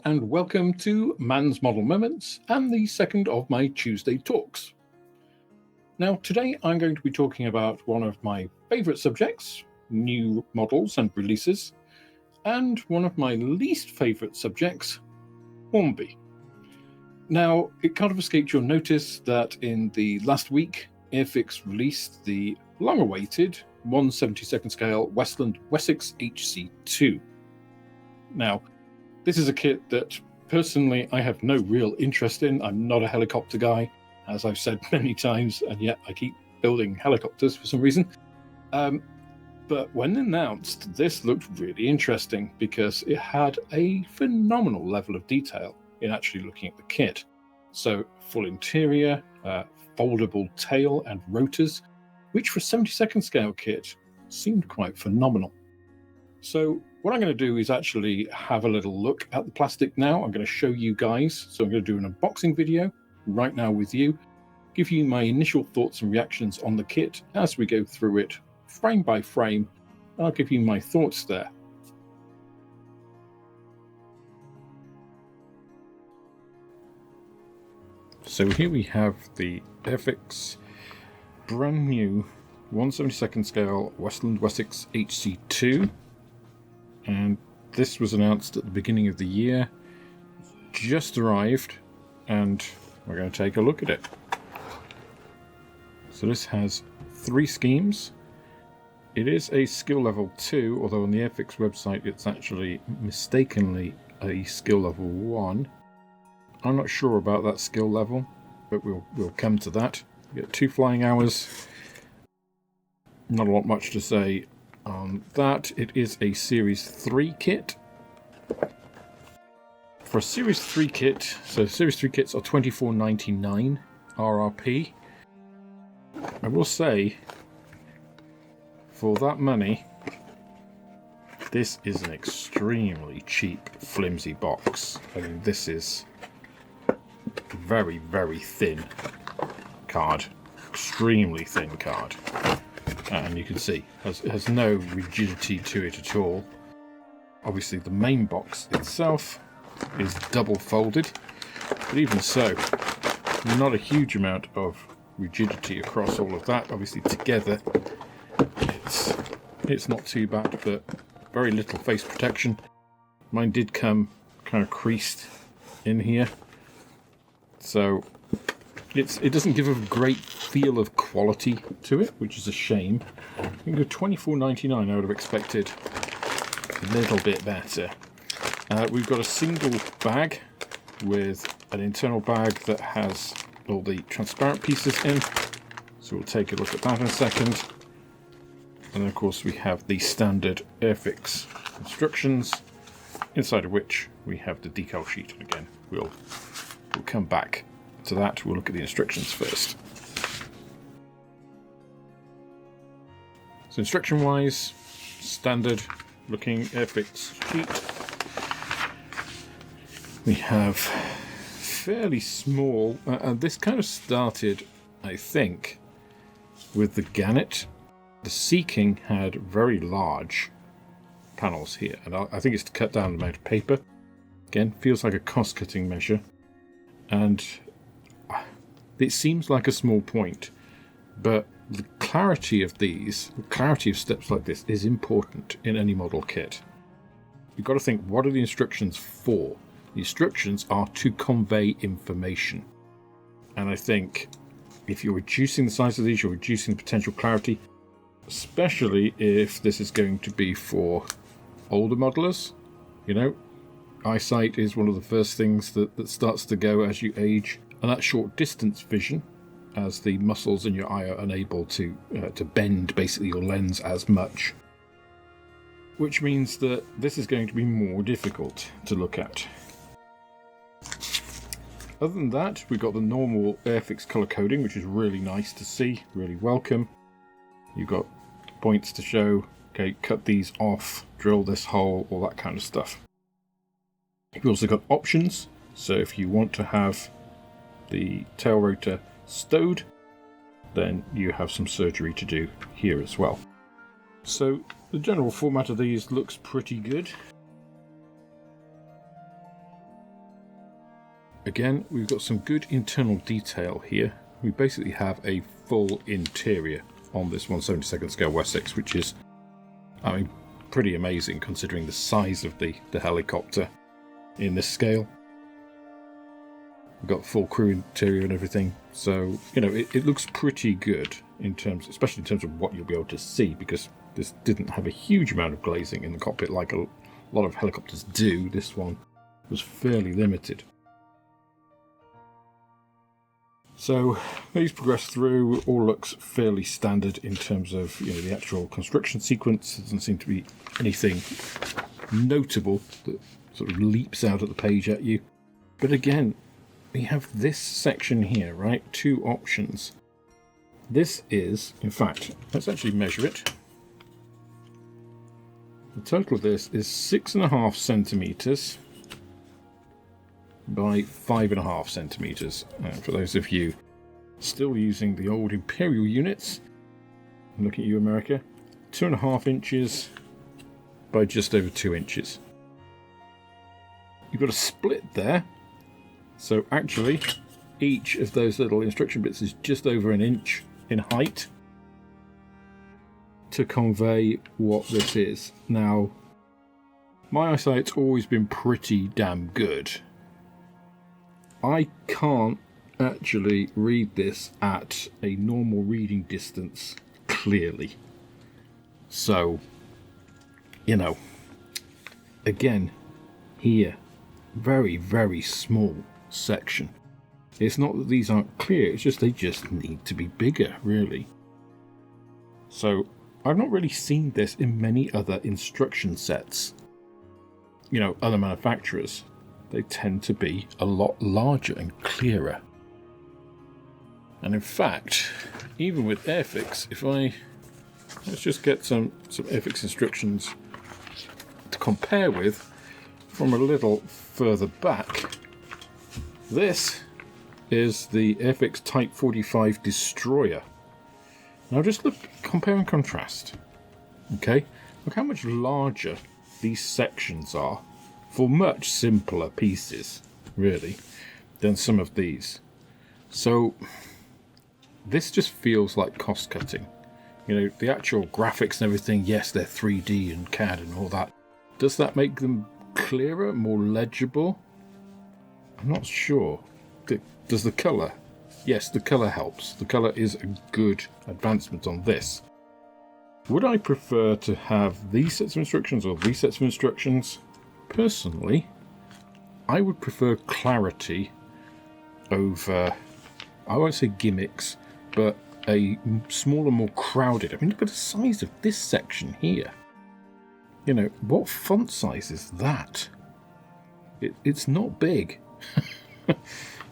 and welcome to Mann's Model Moments and the second of my Tuesday talks. Now today I'm going to be talking about one of my favourite subjects, new models and releases, and one of my least favourite subjects, Hornby. Now it kind of escaped your notice that in the last week Airfix released the long-awaited 1/72nd scale Westland Wessex HC2. Now, this is a kit that personally I have no real interest in. I'm not a helicopter guy, as I've said many times, and yet I keep building helicopters for some reason. But when announced, this looked really interesting because it had a phenomenal level of detail in actually looking at the kit. So, full interior, foldable tail and rotors, which for a 72nd scale kit seemed quite phenomenal. So what I'm going to do is actually have a little look at the plastic now. I'm going to show you guys. So I'm going to do an unboxing video right now with you, give you my initial thoughts and reactions on the kit as we go through it frame by frame. I'll give you my thoughts there. So here we have the Airfix brand new 1/72nd scale Westland Wessex HC2. And this was announced at the beginning of the year, just arrived, and we're going to take a look at it. So this has 3 schemes. It is a skill level 2, although on the Airfix website it's actually mistakenly a skill level 1. I'm not sure about that skill level, but we'll come to that. You get 2 flying hours. Not a lot much to say on that. It is a Series 3 kit. For a Series 3 kit, so Series 3 kits are $24.99 RRP. I will say, for that money, this is an extremely cheap, flimsy box. I mean, this is very, very thin card. Extremely thin card. And you can see it has no rigidity to it at all. Obviously the main box itself is double folded, but even so, not a huge amount of rigidity across all of that. Obviously together it's not too bad, but very little face protection. Mine did come kind of creased in here, so it doesn't give a great feel of quality to it, which is a shame. I think at $24.99 I would have expected a little bit better. We've got a single bag with an internal bag that has all the transparent pieces in, so we'll take a look at that in a second. And then of course we have the standard Airfix instructions, inside of which we have the decal sheet. And again, we'll come back to that. We'll look at the instructions first. So instruction wise, standard looking Airfix sheet. We have fairly small, and this kind of started, I think, with the Gannet. The Seeking had very large panels here, and I think it's to cut down the amount of paper. Again, feels like a cost-cutting measure, and it seems like a small point, but the clarity of these, the clarity of steps like this is important in any model kit. You've got to think, what are the instructions for? The instructions are to convey information. And I think if you're reducing the size of these, you're reducing the potential clarity, especially if this is going to be for older modelers. You know, eyesight is one of the first things that starts to go as you age. And that short distance vision, as the muscles in your eye are unable to bend basically your lens as much, which means that this is going to be more difficult to look at. Other than that, we've got the normal Airfix colour coding, which is really nice to see, really welcome. You've got points to show, okay, cut these off, drill this hole, all that kind of stuff. You've also got options, so if you want to have the tail rotor stowed, then you have some surgery to do here as well. So the general format of these looks pretty good. again, we've got some good internal detail here. We basically have a full interior on this 1/72nd scale Wessex, which is, I mean, pretty amazing considering the size of the helicopter in this scale. We've got full crew interior and everything, so you know it looks pretty good in terms, especially in terms of what you'll be able to see, because this didn't have a huge amount of glazing in the cockpit like a lot of helicopters do. This one was fairly limited. So these progress through, all looks fairly standard in terms of, you know, the actual construction sequence. There doesn't seem to be anything notable that sort of leaps out at the page at you. But again, we have this section here, right? Two options. This is, in fact, let's actually measure it. The total of this is 6.5 centimetres by 5.5 centimetres. For those of you still using the old imperial units, look at you, America, 2.5 inches by just over 2 inches. You've got a split there, so actually each of those little instruction bits is just over an inch in height to convey what this is. Now, my eyesight's always been pretty damn good. I can't actually read this at a normal reading distance clearly. So, you know, again, here, very, very small section. It's not that these aren't clear, it's just they just need to be bigger, really. So, I've not really seen this in many other instruction sets. You know, other manufacturers, they tend to be a lot larger and clearer. And in fact, even with Airfix, let's just get some Airfix instructions to compare with from a little further back. This is the Airfix Type 45 Destroyer. Now just look, compare and contrast. Okay, look how much larger these sections are for much simpler pieces, really, than some of these. So this just feels like cost cutting. You know, the actual graphics and everything, yes, they're 3D and CAD and all that. Does that make them clearer, more legible? I'm not sure. Does the colour? Yes, the colour helps. The colour is a good advancement on this. Would I prefer to have these sets of instructions or these sets of instructions? Personally, I would prefer clarity over, I won't say gimmicks, but a smaller, more crowded. I mean, look at the size of this section here. You know, what font size is that? It's not big.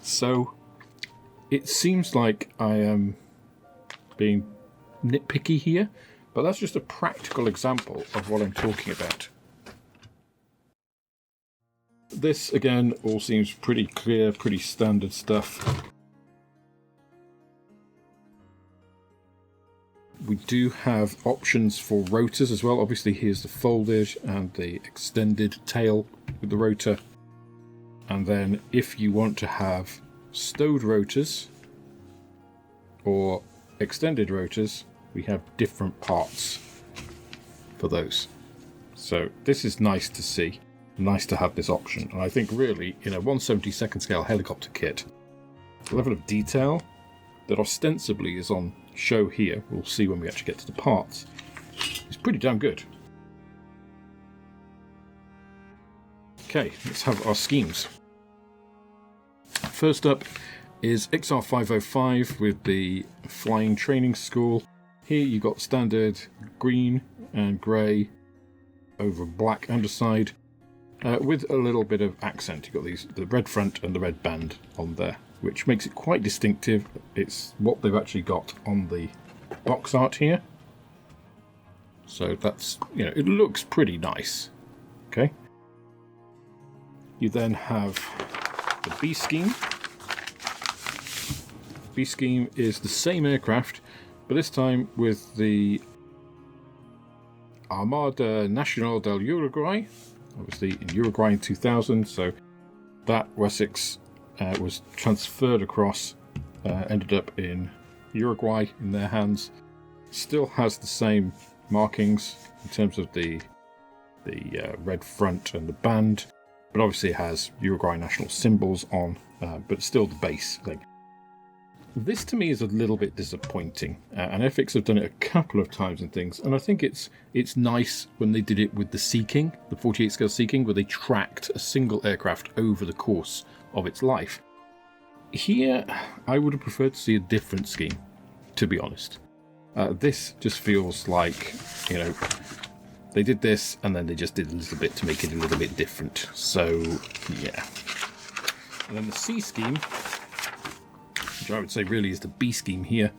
So, it seems like I am being nitpicky here, but that's just a practical example of what I'm talking about. This, again, all seems pretty clear, pretty standard stuff. We do have options for rotors as well. Obviously, here's the folded and the extended tail with the rotor. And then if you want to have stowed rotors or extended rotors, we have different parts for those. So this is nice to see. Nice to have this option. And I think really, in a 1/72nd scale helicopter kit, the level of detail that ostensibly is on show here, we'll see when we actually get to the parts, is pretty damn good. Okay, let's have our schemes. First up is XR505 with the Flying Training School. Here you've got standard green and grey over black underside, with a little bit of accent. You've got the red front and the red band on there, which makes it quite distinctive. It's what they've actually got on the box art here. So that's, you know, it looks pretty nice. Okay. You then have the B scheme. B scheme is the same aircraft, but this time with the Armada Nacional del Uruguay, obviously in Uruguay in 2000, so that Wessex was transferred across, ended up in Uruguay in their hands. Still has the same markings in terms of the red front and the band, but obviously it has Uruguay national symbols on, but still the base thing. This to me is a little bit disappointing, and Airfix have done it a couple of times and things, and I think it's nice when they did it with the Sea King, the 48 scale Sea King, where they tracked a single aircraft over the course of its life. Here, I would have preferred to see a different scheme, to be honest. This just feels like, they did this and then they just did a little bit to make it a little bit different. So, yeah. And then the C scheme, which I would say really is the B scheme here,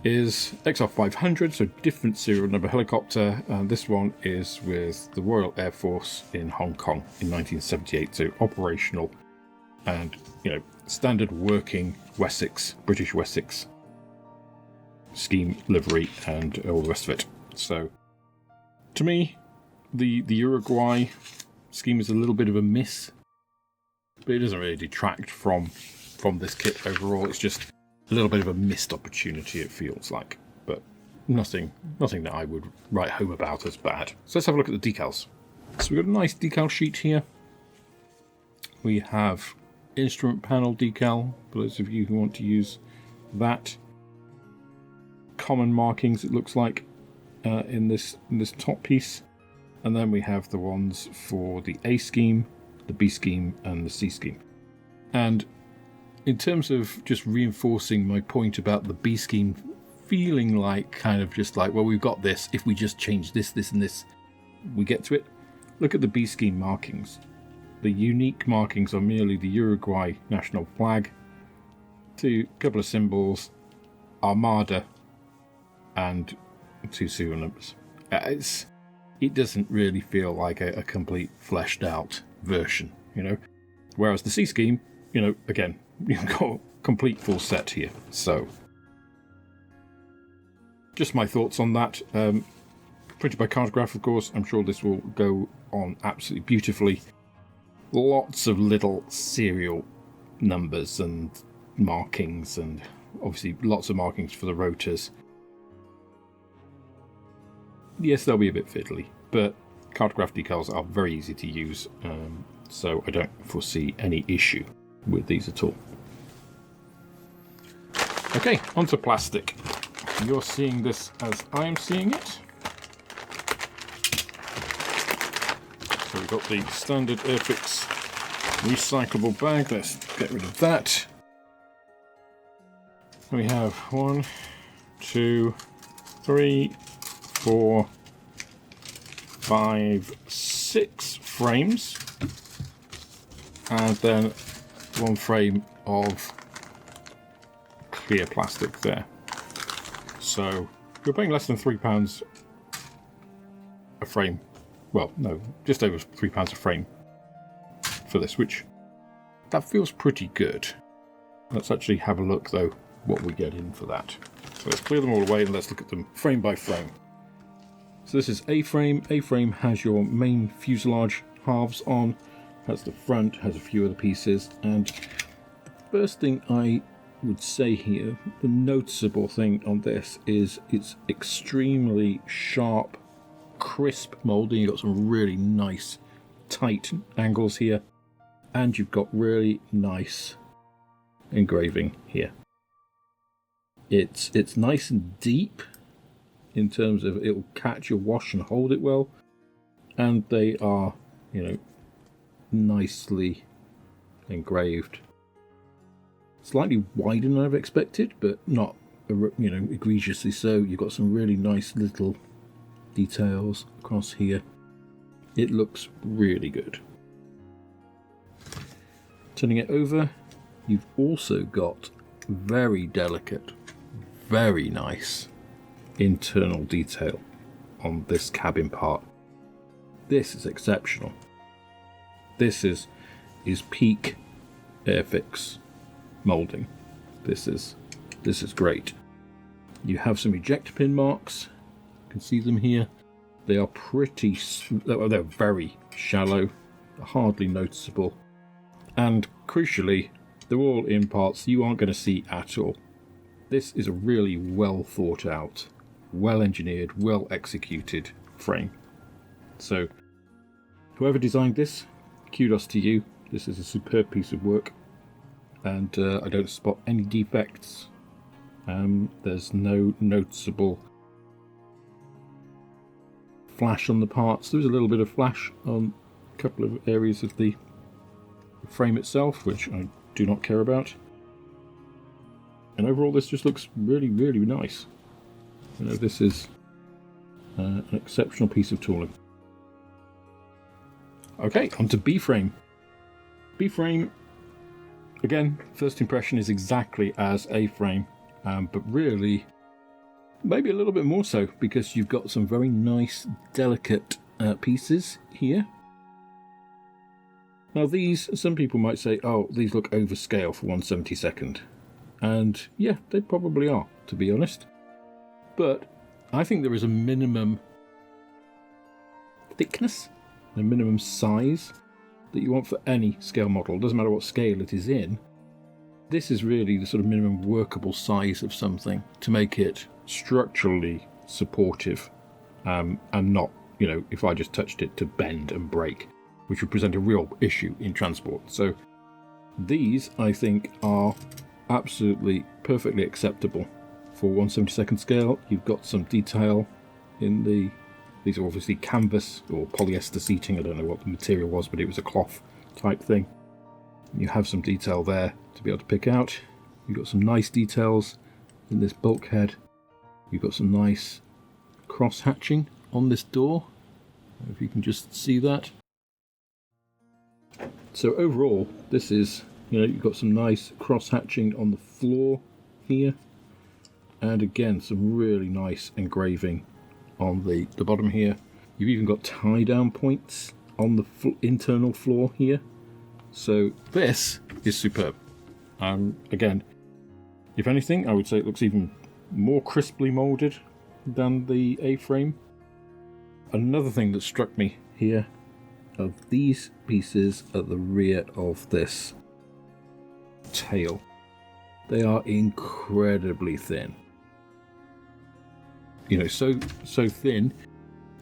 is XR500, so different serial number helicopter. And this one is with the Royal Air Force in Hong Kong in 1978, so operational and, standard working Wessex, British Wessex scheme livery and all the rest of it. So to me, the Uruguay scheme is a little bit of a miss, but it doesn't really detract from this kit overall. It's just a little bit of a missed opportunity, it feels like, but nothing that I would write home about as bad. So let's have a look at the decals. So we've got a nice decal sheet here. We have instrument panel decal for those of you who want to use that. Common markings, it looks like, in this top piece, and then we have the ones for the A scheme, the B scheme, and the C scheme. And in terms of just reinforcing my point about the B scheme feeling like kind of just like, well, we've got this, if we just change this, this, and this, we get to it. Look at the B scheme markings. The unique markings are merely the Uruguay national flag, a couple of symbols, Armada, and 2 serial numbers. It doesn't really feel like a complete fleshed out version, Whereas the C scheme, again, you've got a complete full set here. So, just my thoughts on that. Printed by Cartograph, of course. I'm sure this will go on absolutely beautifully. Lots of little serial numbers and markings, and obviously lots of markings for the rotors. Yes, they'll be a bit fiddly, but Cartograph decals are very easy to use, so I don't foresee any issue with these at all. Okay, onto plastic. You're seeing this as I am seeing it. So we've got the standard Airfix recyclable bag. Let's get rid of that. We have 1, 2, 3, 4, 5, 6 frames, and then 1 frame of clear plastic there. So you're paying less than £3 a frame. Well, no, just over £3 a frame for this, which that feels pretty good. Let's actually have a look though what we get in for that. So let's clear them all away and let's look at them frame by frame. So this is A-frame. A-frame has your main fuselage halves on, has the front, has a few other pieces, and the first thing I would say here, the noticeable thing on this is it's extremely sharp, crisp moulding. You've got some really nice tight angles here, and you've got really nice engraving here. It's nice and deep in terms of it'll catch your wash and hold it well, and they are, nicely engraved. Slightly wider than I've expected, but not, egregiously so. You've got some really nice little details across here. It looks really good. Turning it over, you've also got very delicate, very nice internal detail on this cabin part. This is exceptional. This is peak Airfix moulding. This is great. You have some ejector pin marks. You can see them here. They are they're very shallow, hardly noticeable, and crucially, they're all in parts you aren't going to see at all. This is a really well thought out, well engineered, well executed frame. So whoever designed this, kudos to you. This is a superb piece of work, and I don't spot any defects. There's no noticeable flash on the parts. There's a little bit of flash on a couple of areas of the frame itself, which I do not care about. And overall, this just looks really, really nice. You know, this is an exceptional piece of tooling. Okay, on to B-frame. B-frame, again, first impression is exactly as A-frame, but really, maybe a little bit more so, because you've got some very nice, delicate pieces here. Now these, some people might say, oh, these look overscale for 1/72. And yeah, they probably are, to be honest. But I think there is a minimum thickness, a minimum size that you want for any scale model. It doesn't matter what scale it is in. This is really the sort of minimum workable size of something to make it structurally supportive, and not, you know, if I just touched it, to bend and break, which would present a real issue in transport. So these, I think, are absolutely perfectly acceptable for 1/72 scale. You've got some detail in these are obviously canvas or polyester seating. I don't know what the material was, but it was a cloth type thing. You have some detail there to be able to pick out. You've got some nice details in this bulkhead. You've got some nice cross hatching on this door, if you can just see that. So overall, this is, you know, you've got some nice cross hatching on the floor here, and again some really nice engraving on the bottom here. You've even got tie down points on the internal floor here. So this is superb. Again, if anything, I would say it looks even more crisply moulded than the A-frame. Another thing that struck me here are these pieces at the rear of this tail. They are incredibly thin. You know, so thin.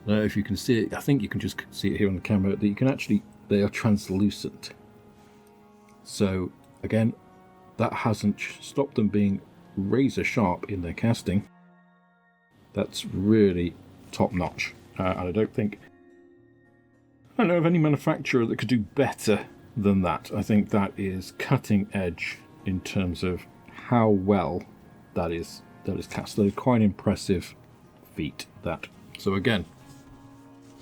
If you can see it, I think you can just see it here on the camera, that you can actually, they are translucent. So again, that hasn't stopped them being razor sharp in their casting. That's really top notch, and I don't know of any manufacturer that could do better than that. I think that is cutting edge in terms of how well that is cast. They're quite impressive feat, that. So again,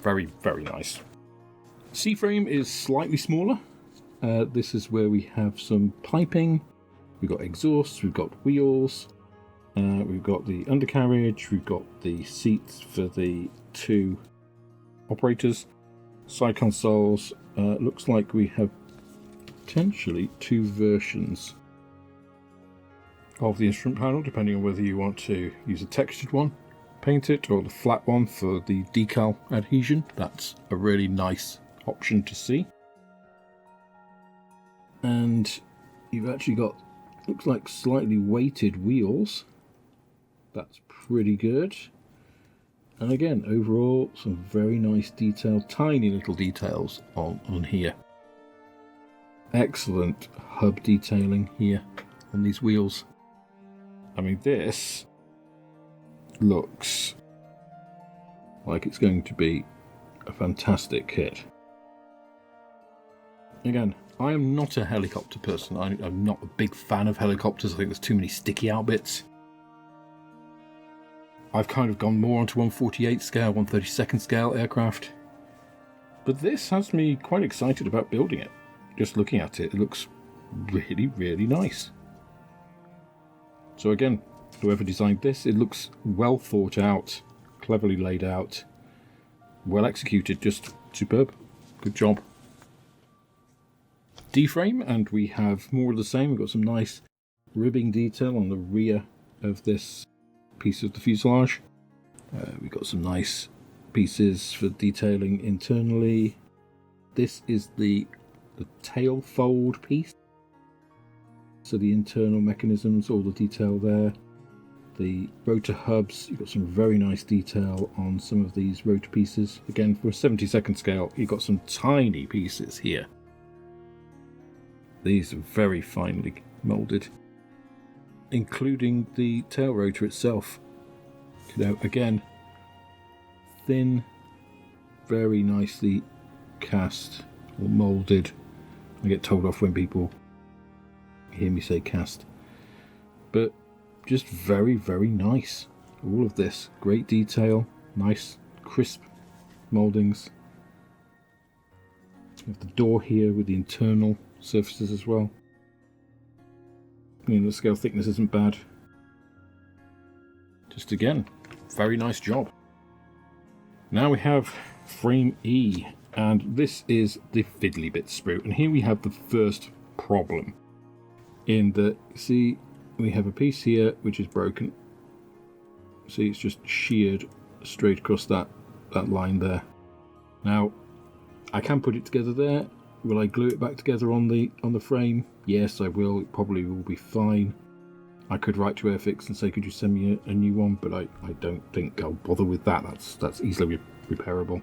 very, very nice. C-frame is slightly smaller. This is where we have some piping. We've got exhausts, we've got wheels, we've got the undercarriage, we've got the seats for the two operators, side consoles. Looks like we have potentially two versions of the instrument panel, depending on whether you want to use a textured one, paint it, or the flat one for the decal adhesion. That's a really nice option to see. And you've actually got, looks like slightly weighted wheels. That's pretty good. And again, overall, some very nice detail, tiny little details on here. Excellent hub detailing here on these wheels. I mean, this looks like it's going to be a fantastic kit. Again, I am not a helicopter person. I'm not a big fan of helicopters. I think there's too many sticky out bits. I've kind of gone more onto 1/48 scale, 1/32 scale aircraft. But this has me quite excited about building it. Just looking at it, it looks really, really nice. So again, whoever designed this, it looks well thought out, cleverly laid out, well executed, just superb. Good job. D-frame, and we have more of the same. We've got some nice ribbing detail on the rear of this piece of the fuselage. We've got some nice pieces for detailing internally. This is the tail fold piece. So the internal mechanisms, all the detail there. The rotor hubs, you've got some very nice detail on some of these rotor pieces. Again, for a 72nd scale, you've got some tiny pieces here. These are very finely moulded, including the tail rotor itself. You know, again, thin, very nicely cast or moulded. I get told off when people hear me say cast. But just very, very nice. All of this, great detail, nice, crisp mouldings. We have the door here with the internal surfaces as well. The scale thickness isn't bad. Just again, very nice job. Now we have frame E, and this is the fiddly bit sprue. And here we have the first problem. In that, see, we have a piece here which is broken. See, it's just sheared straight across that line there. Now, I can put it together there. Will I glue it back together on the frame? Yes, I will. It probably will be fine. I could write to Airfix and say, could you send me a new one? But I don't think I'll bother with that. That's easily repairable.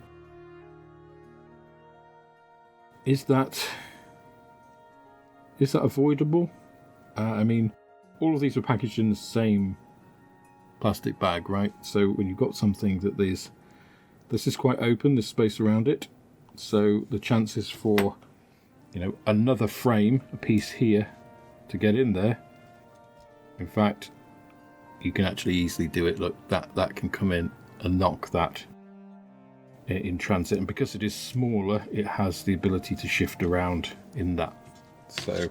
Is that avoidable? I mean, all of these were packaged in the same plastic bag, right? So when you've got something that this is quite open, there's space around it. So the chances for, another frame, a piece here, to get in there. In fact, you can actually easily do it. Look, that can come in and knock that in transit. And because it is smaller, it has the ability to shift around in that. So,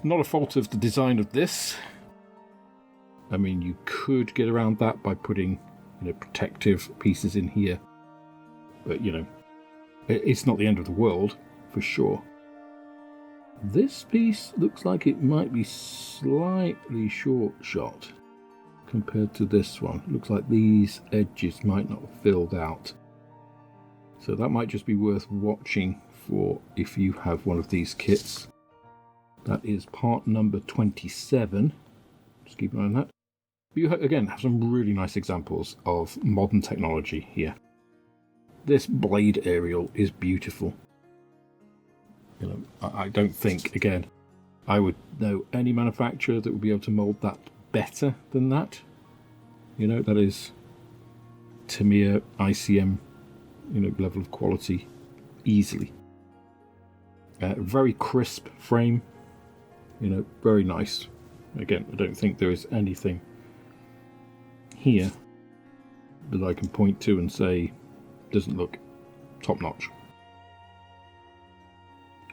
not a fault of the design of this. I mean, you could get around that by putting, protective pieces in here. But, it's not the end of the world, for sure. This piece looks like it might be slightly short shot compared to this one. It looks like these edges might not have filled out. So that might just be worth watching for if you have one of these kits. That is part number 27. Just keep an eye on that. But you, again, have some really nice examples of modern technology here. This blade aerial is beautiful. I don't think, again, I would know any manufacturer that would be able to mould that better than that. That is Tamiya ICM, level of quality easily. Very crisp frame, very nice. Again, I don't think there is anything here that I can point to and say doesn't look top notch.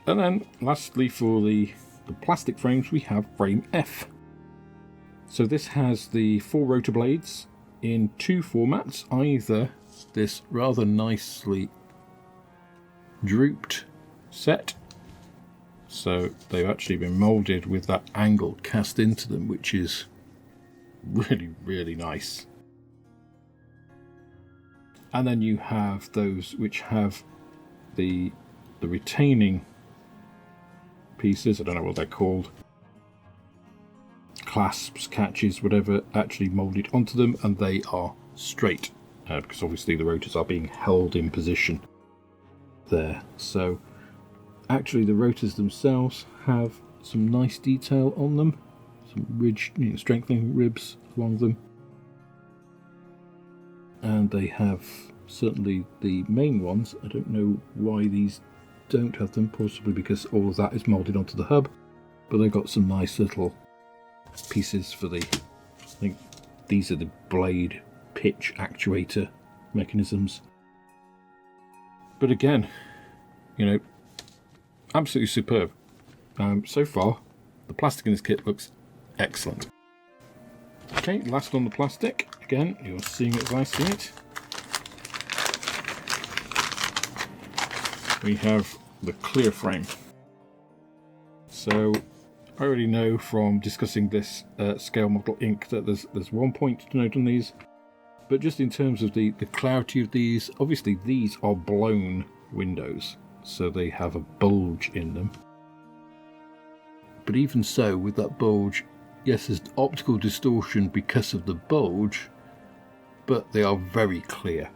And then lastly, for the plastic frames, we have frame F. So this has the 4 rotor blades in 2 formats, either this rather nicely drooped set, so they've actually been moulded with that angle cast into them, which is really, really nice. And then you have those which have the retaining pieces, I don't know what they're called, clasps, catches, whatever, actually moulded onto them, and they are straight, because obviously the rotors are being held in position there. So actually the rotors themselves have some nice detail on them, some ridge, strengthening ribs along them. And they have, certainly the main ones, I don't know why these don't have them, possibly because all of that is moulded onto the hub, but they've got some nice little pieces for I think these are the blade pitch actuator mechanisms. But again, absolutely superb. So far, the plastic in this kit looks excellent. Okay, last on the plastic. Again, you're seeing it as I see it. We have the clear frame. So I already know from discussing this scale model ink that there's one point to note on these, but just in terms of the clarity of these, obviously these are blown windows, so they have a bulge in them. but even so, with that bulge, yes, there's optical distortion because of the bulge, but they are very clear.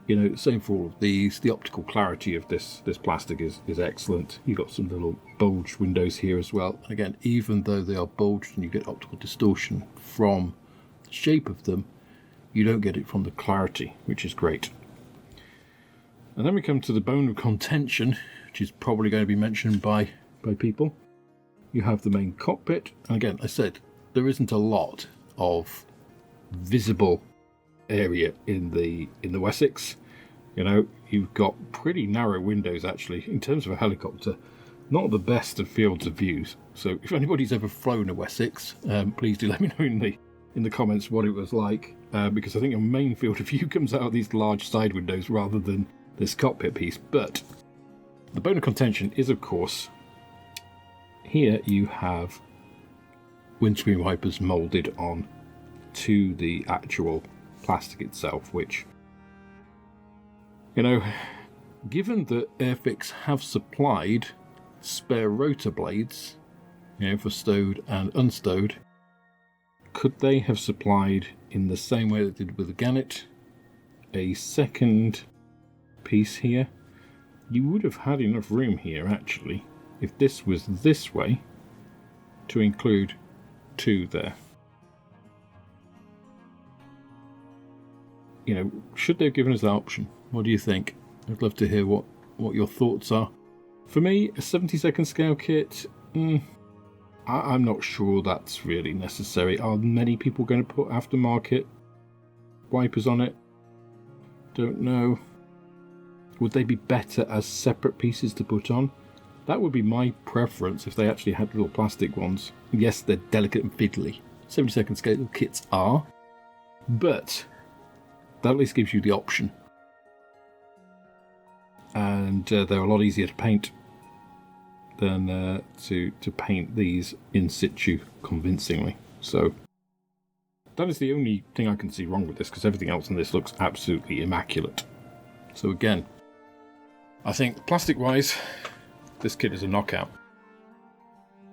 You know, same for all of these. The optical clarity of this plastic is excellent. You've got some little bulged windows here as well. And again, even though they are bulged and you get optical distortion from the shape of them, you don't get it from the clarity, which is great. And then we come to the bone of contention, which is probably going to be mentioned by people. You have the main cockpit. And again, I said, there isn't a lot of visible area in the Wessex. You know, you've got pretty narrow windows actually. In terms of a helicopter, not the best of fields of views. So if anybody's ever flown a Wessex, please do let me know in the comments what it was like, because I think your main field of view comes out of these large side windows rather than this cockpit piece. But the bone of contention is, of course, here you have windscreen wipers moulded on to the actual plastic itself, which, you know, given that Airfix have supplied spare rotor blades, you know, for stowed and unstowed, could they have supplied, in the same way they did with the Gannet, a second piece here? You would have had enough room here actually, if this was this way, to include two there. You know, should they have given us that option? What do you think? I'd love to hear what your thoughts are. For me, a 70-second scale kit, I'm not sure that's really necessary. Are many people going to put aftermarket wipers on it? Don't know. Would they be better as separate pieces to put on? That would be my preference if they actually had little plastic ones. Yes, they're delicate and fiddly. 70-second scale kits are, but that at least gives you the option. And they're a lot easier to paint than to paint these in situ convincingly. So that is the only thing I can see wrong with this, because everything else in this looks absolutely immaculate. So again, I think plastic-wise, this kit is a knockout.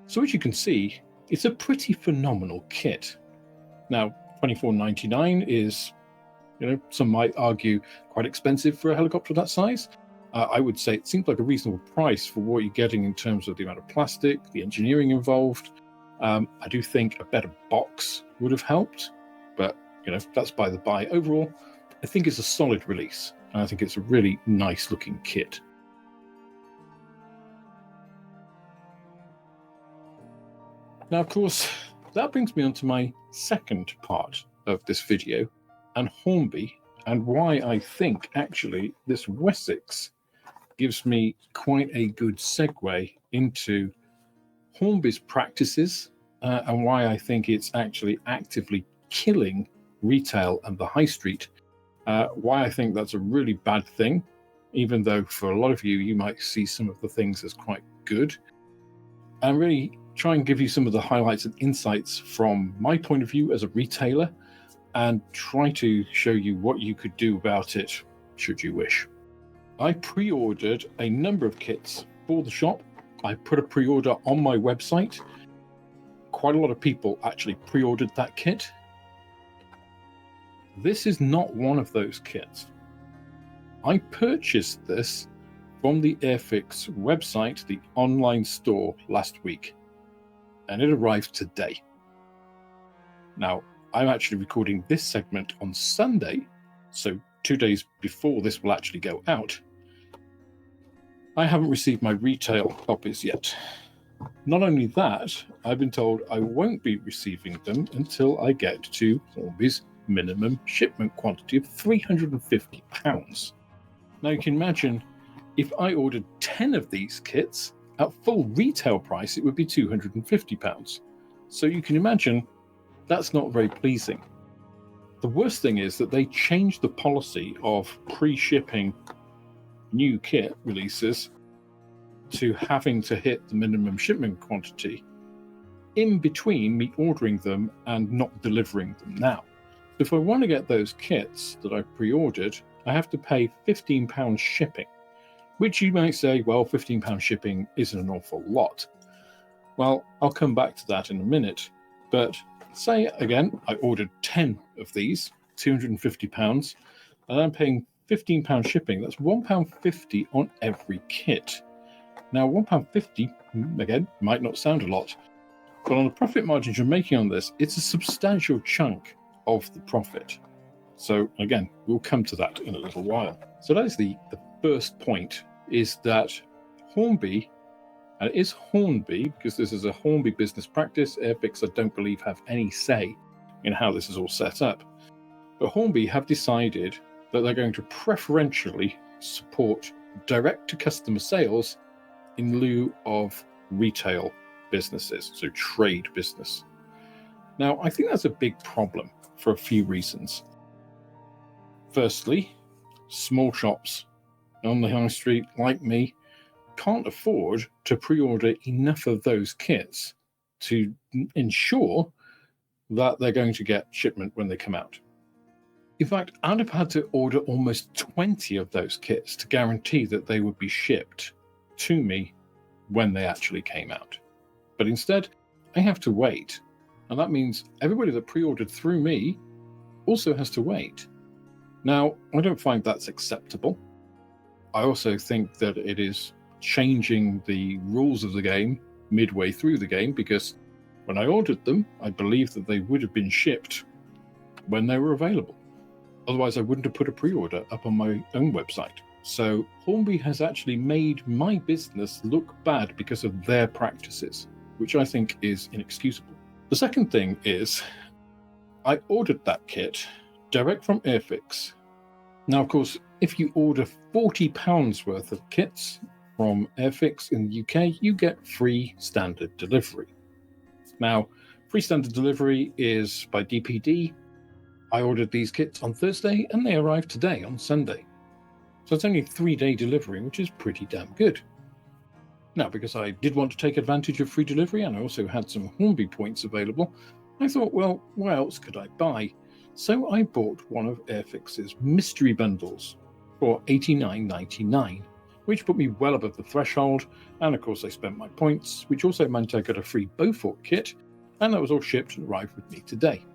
So as you can see, it's a pretty phenomenal kit. Now, $24.99 is, you know, some might argue quite expensive for a helicopter that size. I would say it seems like a reasonable price for what you're getting in terms of the amount of plastic, the engineering involved. I do think a better box would have helped, but, you know, that's by the by. Overall, I think it's a solid release, and I think it's a really nice looking kit. Now, of course, that brings me on to my second part of this video, and Hornby, and why I think actually this Wessex gives me quite a good segue into Hornby's practices, and why I think it's actually actively killing retail and the high street. Why I think that's a really bad thing, even though for a lot of you, you might see some of the things as quite good. And really try and give you some of the highlights and insights from my point of view as a retailer, and try to show you what you could do about it should you wish. I pre-ordered a number of kits for the shop. I put a pre-order on my website. Quite a lot of people actually pre-ordered that kit. This is not one of those kits. I purchased this from the Airfix website, the online store, last week, and it arrived today. Now, I'm actually recording this segment on Sunday, so 2 days before this will actually go out. I haven't received my retail copies yet. Not only that, I've been told I won't be receiving them until I get to Hornby's minimum shipment quantity of £350. Now you can imagine, if I ordered 10 of these kits, at full retail price, it would be £250. So you can imagine that's not very pleasing. The worst thing is that they changed the policy of pre-shipping new kit releases to having to hit the minimum shipment quantity in between me ordering them and not delivering them now. If I want to get those kits that I pre-ordered, I have to pay £15 shipping. which you might say, well, £15 shipping isn't an awful lot. Well, I'll come back to that in a minute, but say again, I ordered 10 of these, £250, and I'm paying £15 shipping. That's £1.50 on every kit. Now, £1.50, again, might not sound a lot, but on the profit margins you're making on this, it's a substantial chunk of the profit. So again, we'll come to that in a little while. So that is the first point, is that Hornby, and it is Hornby because this is a Hornby business practice. Airfix, I don't believe, have any say in how this is all set up. But Hornby have decided that they're going to preferentially support direct-to-customer sales in lieu of retail businesses, so trade business. Now, I think that's a big problem for a few reasons. Firstly, small shops on the high street, like me, can't afford to pre-order enough of those kits to ensure that they're going to get shipment when they come out. In fact, I'd have had to order almost 20 of those kits to guarantee that they would be shipped to me when they actually came out. But instead, I have to wait. And that means everybody that pre-ordered through me also has to wait. Now, I don't find that's acceptable. I also think that it is changing the rules of the game midway through the game, because when I ordered them, I believed that they would have been shipped when they were available. Otherwise, I wouldn't have put a pre-order up on my own website. So Hornby has actually made my business look bad because of their practices, which I think is inexcusable. The second thing is, I ordered that kit direct from Airfix. Now, of course, if you order £40 worth of kits from Airfix in the UK, you get free standard delivery. Now, free standard delivery is by DPD. I ordered these kits on Thursday and they arrived today on Sunday. So it's only a 3-day delivery, which is pretty damn good. Now, because I did want to take advantage of free delivery and I also had some Hornby points available, I thought, well, what else could I buy? So I bought one of Airfix's mystery bundles for $89.99, which put me well above the threshold. And of course, I spent my points, which also meant I got a free Beaufort kit, and that was all shipped and arrived with me today.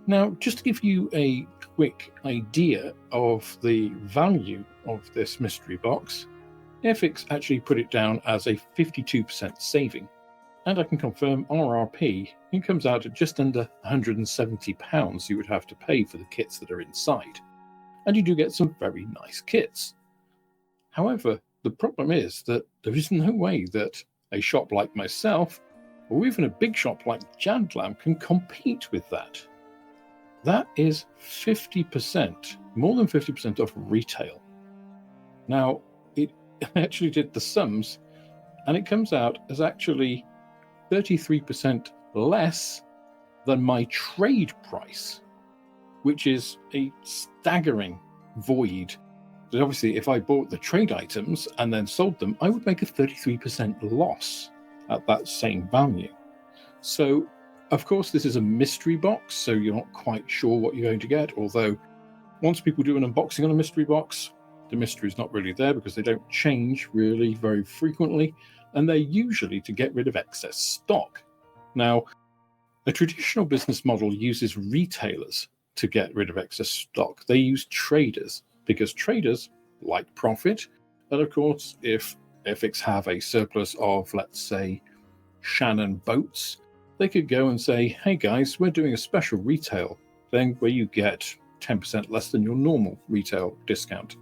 Now, just to give you a quick idea of the value of this mystery box, Airfix actually put it down as a 52% saving. And I can confirm RRP, it comes out at just under £170 you would have to pay for the kits that are inside. And you do get some very nice kits. However, the problem is that there is no way that a shop like myself, or even a big shop like Jandlam, can compete with that. That is 50%, more than 50% off retail. Now, it actually did the sums, and it comes out as actually 33% less than my trade price, which is a staggering void. But obviously, if I bought the trade items and then sold them, I would make a 33% loss at that same value. So, of course, this is a mystery box, so you're not quite sure what you're going to get, although once people do an unboxing on a mystery box, the mystery is not really there because they don't change really very frequently, and they're usually to get rid of excess stock. Now, a traditional business model uses retailers to get rid of excess stock. They use traders because traders like profit, and of course, if Airfix have a surplus of, let's say, Shannon boats, they could go and say, hey guys, we're doing a special retail thing where you get 10% less than your normal retail discount.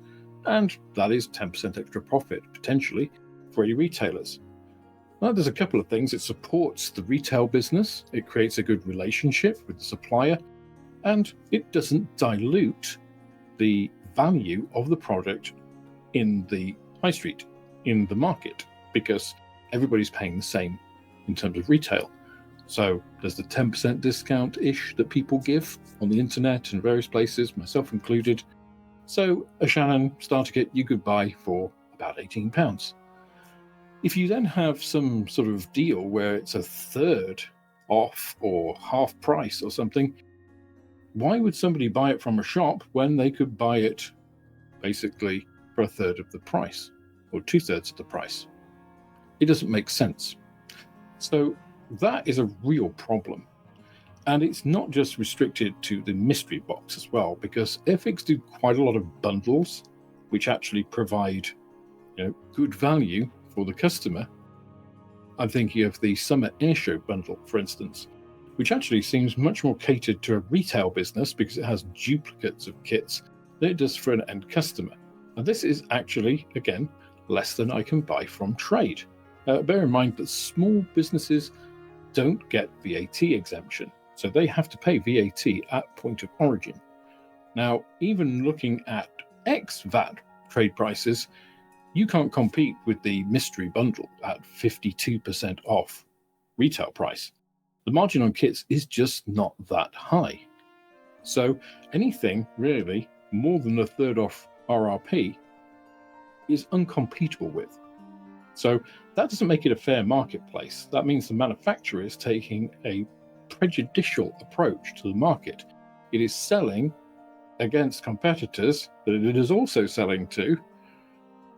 And that is 10% extra profit, potentially, for any retailers. Now, there's a couple of things. It supports the retail business, it creates a good relationship with the supplier, and it doesn't dilute the value of the product in the high street, in the market, because everybody's paying the same in terms of retail. So there's the 10% discount-ish that people give on the internet and various places, myself included. So a Shannon starter kit you could buy for about £18. If you then have some sort of deal where it's a third off or half price or something, why would somebody buy it from a shop when they could buy it basically for a third of the price, or 2/3 of the price. It doesn't make sense. So that is a real problem. And it's not just restricted to the mystery box as well, because Airfix do quite a lot of bundles, which actually provide good value for the customer. I'm thinking of the Summer Airshow bundle, for instance, which actually seems much more catered to a retail business because it has duplicates of kits than it does for an end customer. And this is actually, again, less than I can buy from trade. Bear in mind that small businesses don't get VAT exemption, so they have to pay VAT at point of origin. Now, even looking at ex-VAT trade prices, you can't compete with the mystery bundle at 52% off retail price. The margin on kits is just not that high. So anything really more than a third off RRP is uncompetitive with. So that doesn't make it a fair marketplace. That means the manufacturer is taking a prejudicial approach to the market. It is selling against competitors that it is also selling to,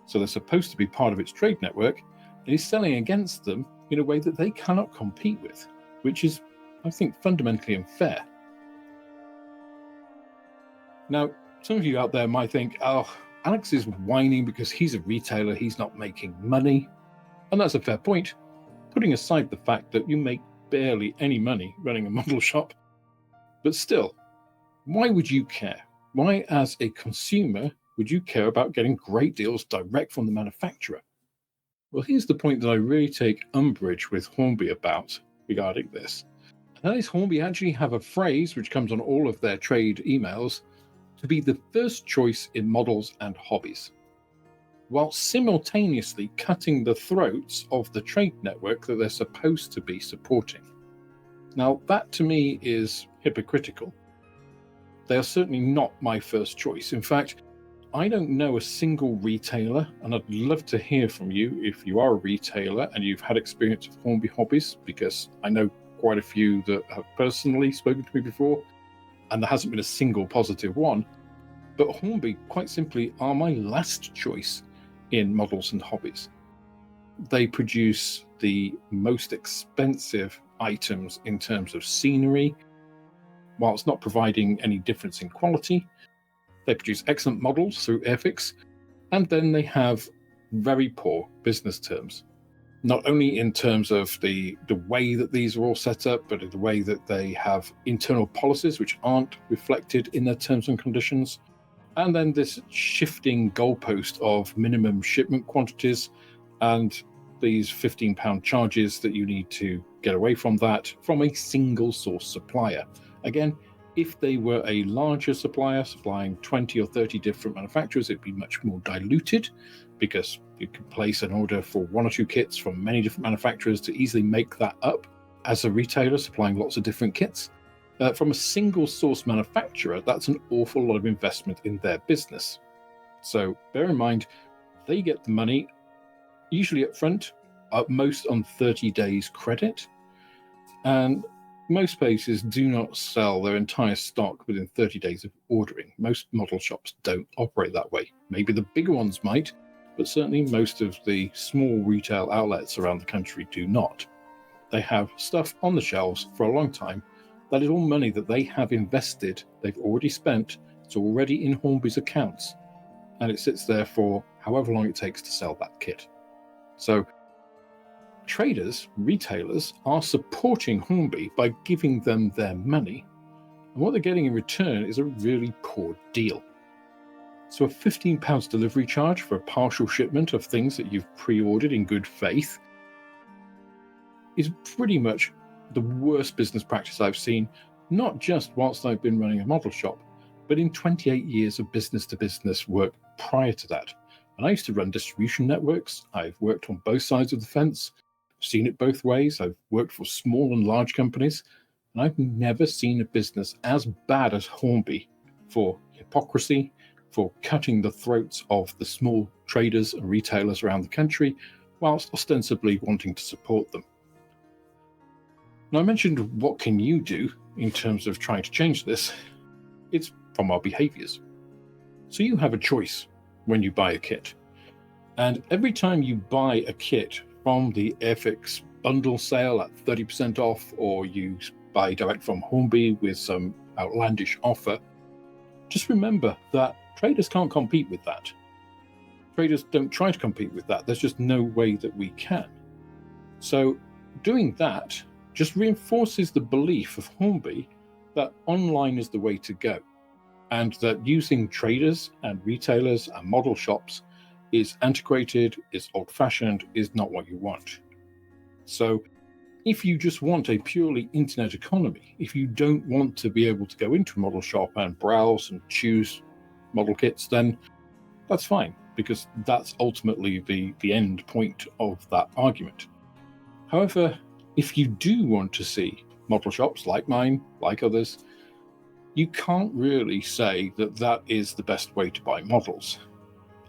so they're supposed to be part of its trade network. It is selling against them in a way that they cannot compete with, which is, I think, fundamentally unfair. Now, some of you out there might think, oh, Alex is whining because he's a retailer, he's not making money. And that's a fair point, putting aside the fact that you make barely any money running a model shop. But still, why would you care? Why, as a consumer, would you care about getting great deals direct from the manufacturer? Well, here's the point that I really take umbrage with Hornby about regarding this. And that is, Hornby actually have a phrase which comes on all of their trade emails to be the first choice in models and hobbies, while simultaneously cutting the throats of the trade network that they're supposed to be supporting. Now, that to me is hypocritical. They are certainly not my first choice. In fact, I don't know a single retailer, and I'd love to hear from you if you are a retailer and you've had experience of Hornby hobbies, because I know quite a few that have personally spoken to me before, and there hasn't been a single positive one. But Hornby, quite simply, are my last choice in models and hobbies. They produce the most expensive items in terms of scenery, whilst not providing any difference in quality. They produce excellent models through Airfix, and then they have very poor business terms. Not only in terms of the way that these are all set up, but in the way that they have internal policies which aren't reflected in their terms and conditions. And then this shifting goalpost of minimum shipment quantities and these £15 charges that you need to get away from that from a single source supplier. Again, if they were a larger supplier supplying 20 or 30 different manufacturers, it'd be much more diluted, because you could place an order for one or two kits from many different manufacturers to easily make that up as a retailer supplying lots of different kits. From a single source manufacturer, that's an awful lot of investment in their business. So bear in mind, they get the money usually up front, at most on 30 days credit, and most places do not sell their entire stock within 30 days of ordering. Most model shops don't operate that way. Maybe the bigger ones might, but certainly most of the small retail outlets around the country do not. They have stuff on the shelves for a long time. That is all money that they have invested, they've already spent, it's already in Hornby's accounts, and it sits there for however long it takes to sell that kit. So traders, retailers, are supporting Hornby by giving them their money, and what they're getting in return is a really poor deal. So a £15 delivery charge for a partial shipment of things that you've pre-ordered in good faith is pretty much the worst business practice I've seen, not just whilst I've been running a model shop, but in 28 years of business-to-business work prior to that. And I used to run distribution networks. I've worked on both sides of the fence, seen it both ways. I've worked for small and large companies, and I've never seen a business as bad as Hornby for hypocrisy, for cutting the throats of the small traders and retailers around the country, whilst ostensibly wanting to support them. Now, I mentioned what can you do in terms of trying to change this. It's from our behaviours. So you have a choice. when you buy a kit. And every time you buy a kit from the Airfix bundle sale at 30% off, or you buy direct from Hornby with some outlandish offer, just remember that traders can't compete with that. Traders don't try to compete with that. There's just no way that we can. So doing that just reinforces the belief of Hornby that online is the way to go, and that using traders and retailers and model shops is antiquated, is old-fashioned, is not what you want. So if you just want a purely internet economy, if you don't want to be able to go into a model shop and browse and choose model kits, then that's fine, because that's ultimately the end point of that argument. However, if you do want to see model shops like mine, like others, you can't really say that that is the best way to buy models.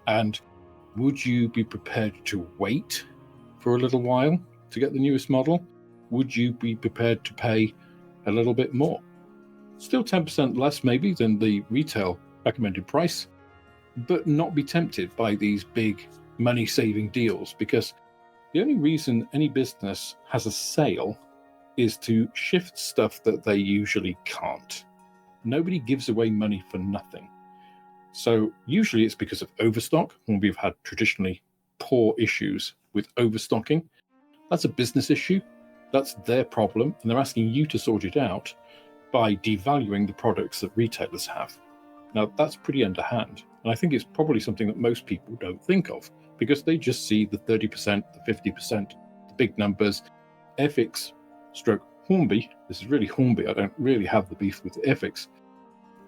And would you be prepared to wait for a little while to get the newest model? Would you be prepared to pay a little bit more? Still 10% less maybe than the retail recommended price, but not be tempted by these big money-saving deals, because the only reason any business has a sale is to shift stuff that they usually can't. Nobody gives away money for nothing. So usually it's because of overstock, when we've had traditionally poor issues with overstocking. That's a business issue. That's their problem, and they're asking you to sort it out by devaluing the products that retailers have. Now, that's pretty underhand, and I think it's probably something that most people don't think of, because they just see the 30%, the 50%, the big numbers. Airfix stroke Hornby, this is really Hornby, I don't really have the beef with Airfix,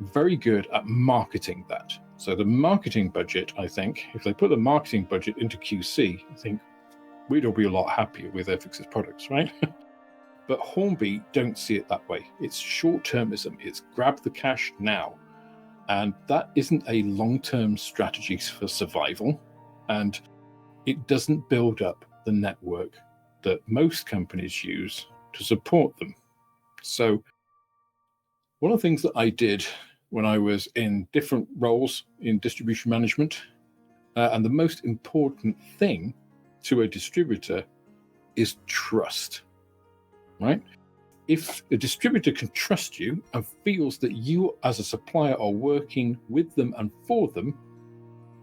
very good at marketing that. So the marketing budget, I think, if they put the marketing budget into QC, I think we'd all be a lot happier with Airfix's products, right? But Hornby don't see it that way. It's short-termism. It's grab the cash now. And that isn't a long-term strategy for survival. And it doesn't build up the network that most companies use to support them. So one of the things that I did when I was in different roles in distribution management, and the most important thing to a distributor is trust, right? If a distributor can trust you and feels that you as a supplier are working with them and for them,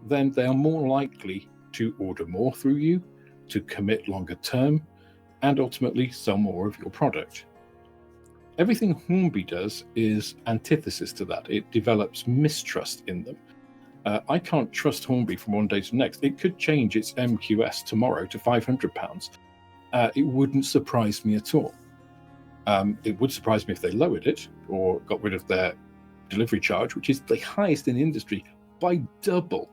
then they are more likely to order more through you, to commit longer term, and ultimately sell more of your product. Everything Hornby does is antithesis to that. It develops mistrust in them. I can't trust Hornby from one day to the next. It could change its MQS tomorrow to £500. It wouldn't surprise me at all. It would surprise me if they lowered it or got rid of their delivery charge, which is the highest in the industry by double.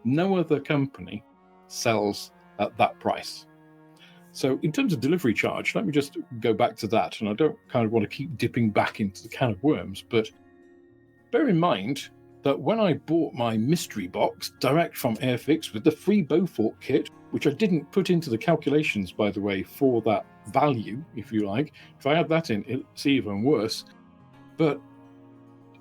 No other company sells at that price. So in terms of delivery charge, let me just go back to that. And I don't kind of want to keep dipping back into the can of worms, but bear in mind that when I bought my mystery box direct from Airfix with the free Beaufort kit, which I didn't put into the calculations, by the way, for that value, if you like. If I had that in, it's even worse. But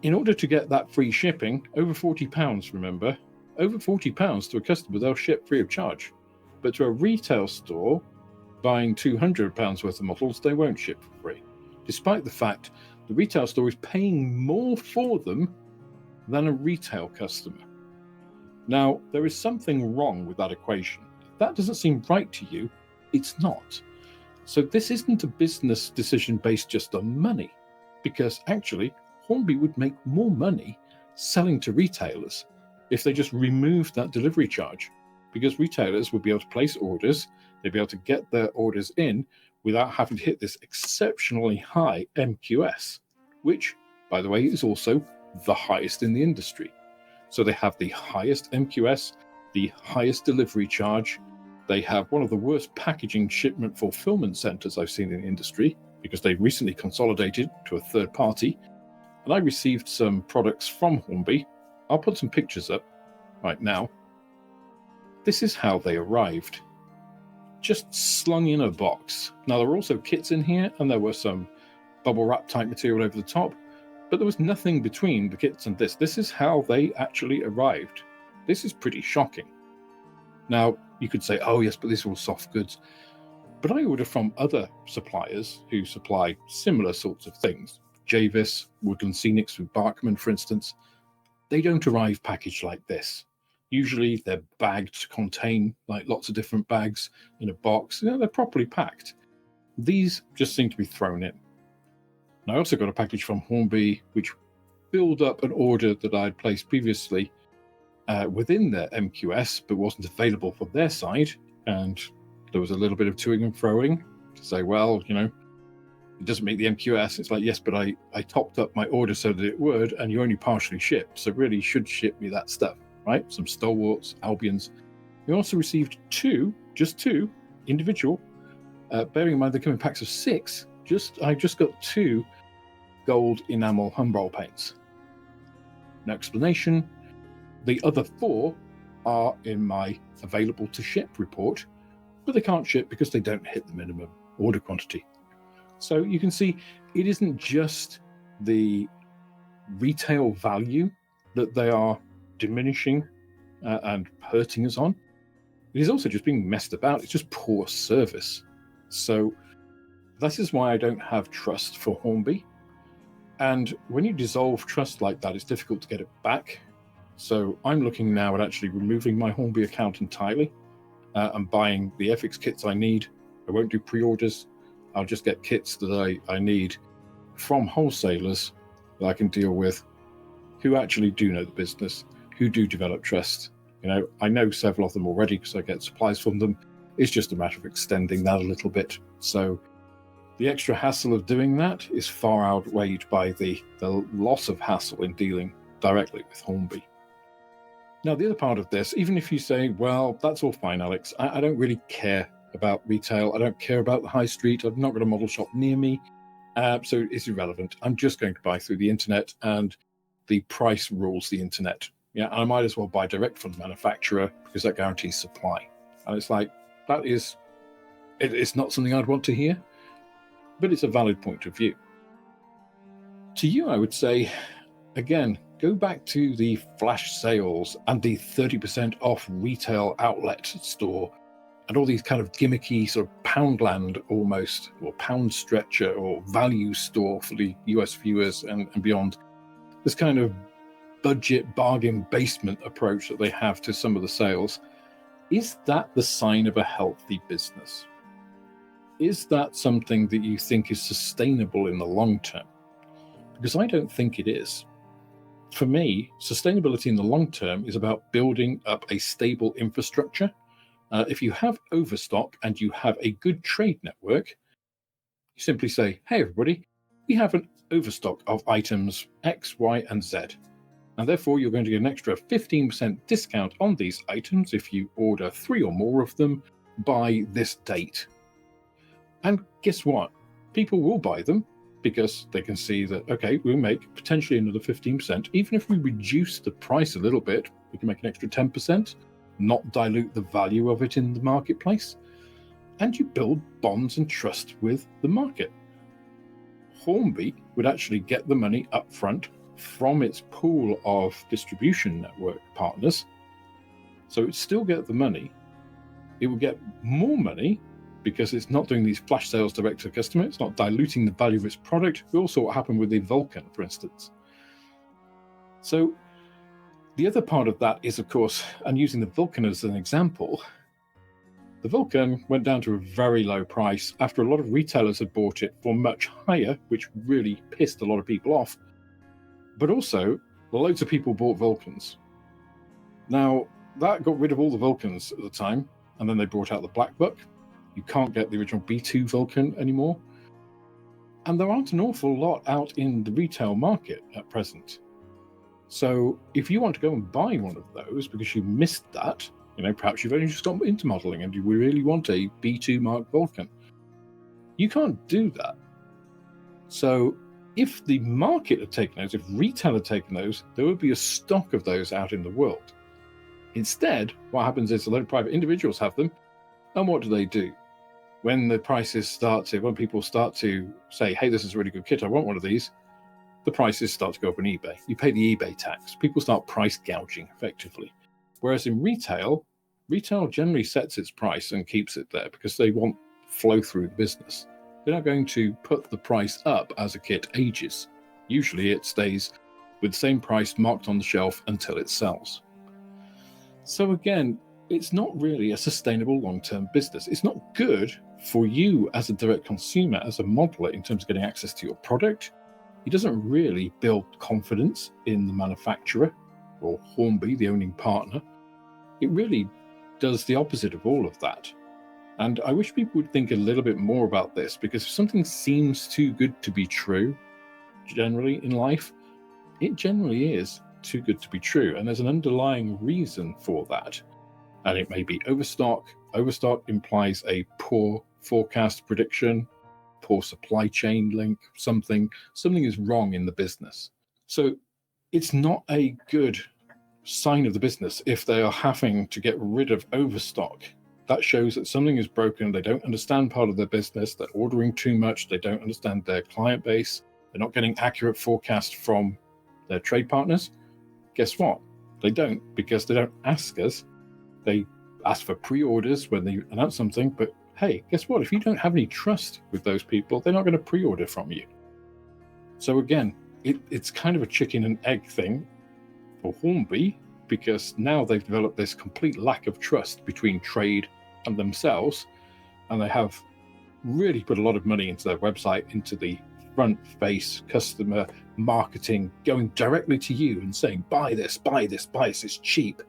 in order to get that free shipping, over £40, remember, over £40 to a customer, they'll ship free of charge. But to a retail store, buying £200 worth of models, they won't ship for free, despite the fact the retail store is paying more for them than a retail customer. Now, there is something wrong with that equation. If that doesn't seem right to you, it's not. So this isn't a business decision based just on money, because actually Hornby would make more money selling to retailers if they just removed that delivery charge, because retailers would be able to place orders, they'd be able to get their orders in without having to hit this exceptionally high MQS, which, by the way, is also the highest in the industry. So they have the highest MQS, the highest delivery charge. They have one of the worst packaging shipment fulfillment centers I've seen in the industry, because they recently consolidated to a third party. And I received some products from Hornby. I'll put some pictures up right now. This is how they arrived. Just slung in a box. Now, there were also kits in here, and there were some bubble wrap type material over the top, but there was nothing between the kits and this. This is how they actually arrived. This is pretty shocking. Now, you could say, oh yes, but these are all soft goods. But I order from other suppliers who supply similar sorts of things. Javis, Woodland Scenics through Barkman, for instance. They don't arrive packaged like this. Usually they're bagged to contain like lots of different bags in a box. They're properly packed. These just seem to be thrown in. And I also got a package from Hornby, which filled up an order that I'd placed previously within their MQS, but wasn't available for their side. And there was a little bit of toing and froing to say, well, it doesn't meet the MQS. It's like, yes, but I topped up my order so that it would, and you only partially shipped. So really should ship me that stuff, right? Some Stalwarts, Albions. We also received just two individual, bearing in mind they come in packs of 6. I just got 2 gold enamel Humbrol paints. No explanation. The other 4 are in my available to ship report, but they can't ship because they don't hit the minimum order quantity. So you can see it isn't just the retail value that they are diminishing and hurting us on. It is also just being messed about. It's just poor service. So that is why I don't have trust for Hornby. And when you dissolve trust like that, it's difficult to get it back. So I'm looking now at actually removing my Hornby account entirely and buying the Airfix kits I need. I won't do pre-orders. I'll just get kits that I need from wholesalers that I can deal with, who actually do know the business, who do develop trust. I know several of them already because I get supplies from them. It's just a matter of extending that a little bit. So the extra hassle of doing that is far outweighed by the loss of hassle in dealing directly with Hornby. Now, the other part of this, even if you say, well, that's all fine, Alex, I don't really care about retail. I don't care about the high street. I've not got a model shop near me. So it's irrelevant. I'm just going to buy through the internet, and the price rules the internet. Yeah, and I might as well buy direct from the manufacturer because that guarantees supply. And it's like, it's not something I'd want to hear, but it's a valid point of view. To you, I would say, again, go back to the flash sales and the 30% off retail outlet store and all these kind of gimmicky sort of Poundland almost, or Pound Stretcher or value store for the US viewers and beyond. This kind of budget bargain basement approach that they have to some of the sales. Is that the sign of a healthy business? Is that something that you think is sustainable in the long term? Because I don't think it is. For me, sustainability in the long term is about building up a stable infrastructure. If you have overstock and you have a good trade network, you simply say, hey, everybody, we have an overstock of items X, Y, and Z. And therefore, you're going to get an extra 15% discount on these items if you order 3 or more of them by this date. And guess what? People will buy them because they can see that, okay, we'll make potentially another 15%. Even if we reduce the price a little bit, we can make an extra 10%, not dilute the value of it in the marketplace. And you build bonds and trust with the market. Hornby would actually get the money up front from its pool of distribution network partners. So it would still get the money. It would get more money because it's not doing these flash sales direct to the customer. It's not diluting the value of its product. We also what happened with the Vulcan, for instance. So the other part of that is, of course, and using the Vulcan as an example, the Vulcan went down to a very low price after a lot of retailers had bought it for much higher, which really pissed a lot of people off. But also, loads of people bought Vulcans. Now, that got rid of all the Vulcans at the time, and then they brought out the Black Buck. You can't get the original B2 Vulcan anymore. And there aren't an awful lot out in the retail market at present. So if you want to go and buy one of those because you missed that, perhaps you've only just got into modeling and you really want a B2 Mark Vulcan, you can't do that. So if the market had taken those, if retail had taken those, there would be a stock of those out in the world. Instead, what happens is a lot of private individuals have them, and what do? When the prices when people start to say, hey, this is a really good kit, I want one of these, the prices start to go up on eBay. You pay the eBay tax. People start price gouging effectively. Whereas in retail generally sets its price and keeps it there because they want flow through the business. They're not going to put the price up as a kit ages. Usually it stays with the same price marked on the shelf until it sells. So again, it's not really a sustainable long-term business. It's not good for you as a direct consumer, as a modeler, in terms of getting access to your product. It doesn't really build confidence in the manufacturer or Hornby, the owning partner. It really does the opposite of all of that. And I wish people would think a little bit more about this, because if something seems too good to be true, generally in life, it generally is too good to be true. And there's an underlying reason for that. And it may be overstock. Overstock implies a poor forecast prediction, poor supply chain link, something is wrong in the business. So it's not a good sign of the business if they are having to get rid of overstock. That shows that something is broken. They don't understand part of their business. They're ordering too much. They don't understand their client base. They're not getting accurate forecasts from their trade partners. Guess what? They don't, because they don't ask us. They ask for pre-orders when they announce something, but hey, guess what? If you don't have any trust with those people, they're not going to pre-order from you. So again, it's kind of a chicken and egg thing for Hornby, because now they've developed this complete lack of trust between trade and themselves, and they have really put a lot of money into their website, into the front face customer marketing, going directly to you and saying, buy this, it's cheap.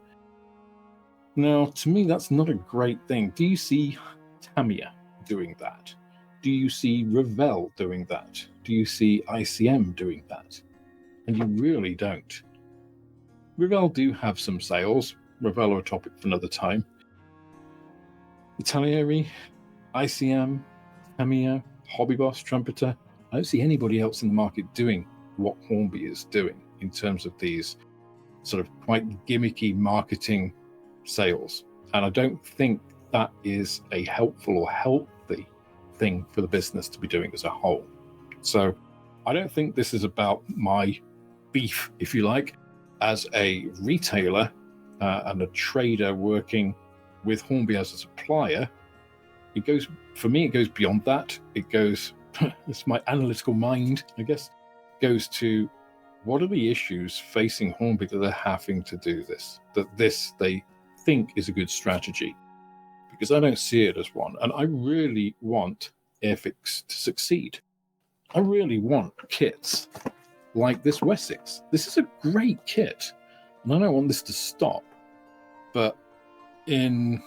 Now, to me, that's not a great thing. Do you see Tamiya doing that? Do you see Revell doing that? Do you see ICM doing that? And you really don't. Revell do have some sales. Revell are a topic for another time. Italieri, ICM, Tamiya, Hobby Boss, Trumpeter. I don't see anybody else in the market doing what Hornby is doing in terms of these sort of quite gimmicky marketing sales. And I don't think that is a helpful or healthy thing for the business to be doing as a whole. So I don't think this is about my beef, if you like, as a retailer and a trader working with Hornby as a supplier. It goes beyond that. It goes, it's my analytical mind, I guess, goes to what are the issues facing Hornby that they're having to do this, that this they think is a good strategy, because I don't see it as one. And I really want Airfix to succeed. I really want kits like this Wessex. This is a great kit, and I don't want this to stop. But in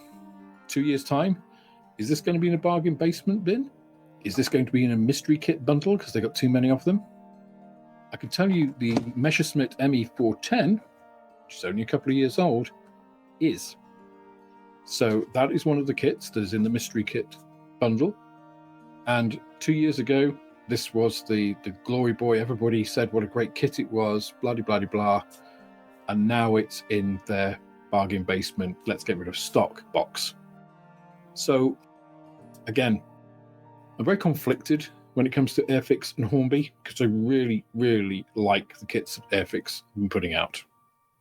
2 years' time, is this going to be in a bargain basement bin? Is this going to be in a mystery kit bundle because they got too many of them? I can tell you the Messerschmitt ME410, which is only a couple of years old, is. So that is one of the kits that is in the mystery kit bundle. And 2 years ago, this was the glory boy. Everybody said what a great kit it was, blah, blah, blah, blah. And now it's in their bargain basement, let's get rid of stock box. So again, I'm very conflicted when it comes to Airfix and Hornby, because I really, really like the kits that Airfix have been putting out.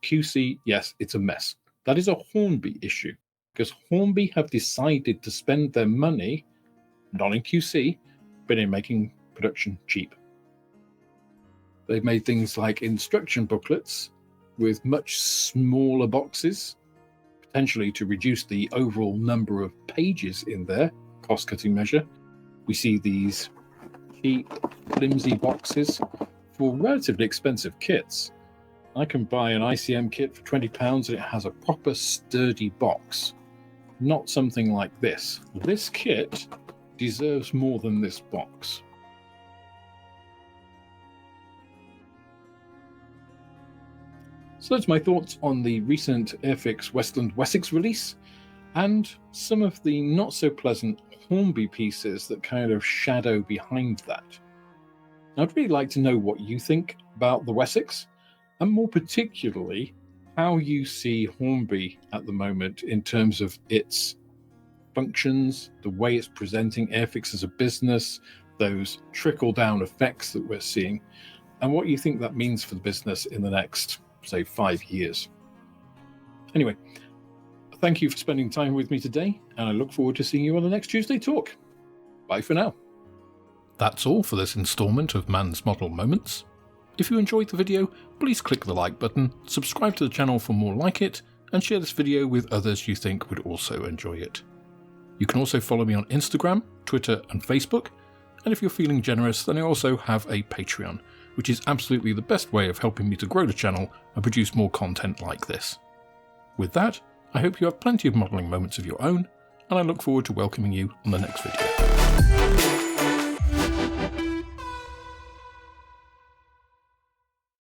QC, yes, it's a mess. That is a Hornby issue, because Hornby have decided to spend their money not in QC, but in making production cheap. They've made things like instruction booklets with much smaller boxes, potentially to reduce the overall number of pages in their cost-cutting measure. We see these cheap, flimsy boxes for relatively expensive kits. I can buy an ICM kit for £20 and it has a proper sturdy box, not something like this. This kit deserves more than this box. So that's my thoughts on the recent Airfix Westland Wessex release, and some of the not so pleasant Hornby pieces that kind of shadow behind that. I'd really like to know what you think about the Wessex, and more particularly, how you see Hornby at the moment in terms of its functions, the way it's presenting Airfix as a business, those trickle-down effects that we're seeing, and what you think that means for the business in the next, say, 5 years. Anyway, thank you for spending time with me today, and I look forward to seeing you on the next Tuesday Talk. Bye for now. That's all for this instalment of Mann's Model Moments. If you enjoyed the video, please click the like button, subscribe to the channel for more like it, and share this video with others you think would also enjoy it. You can also follow me on Instagram, Twitter and Facebook, and if you're feeling generous, then I also have a Patreon, which is absolutely the best way of helping me to grow the channel and produce more content like this. With that, I hope you have plenty of modelling moments of your own, and I look forward to welcoming you on the next video.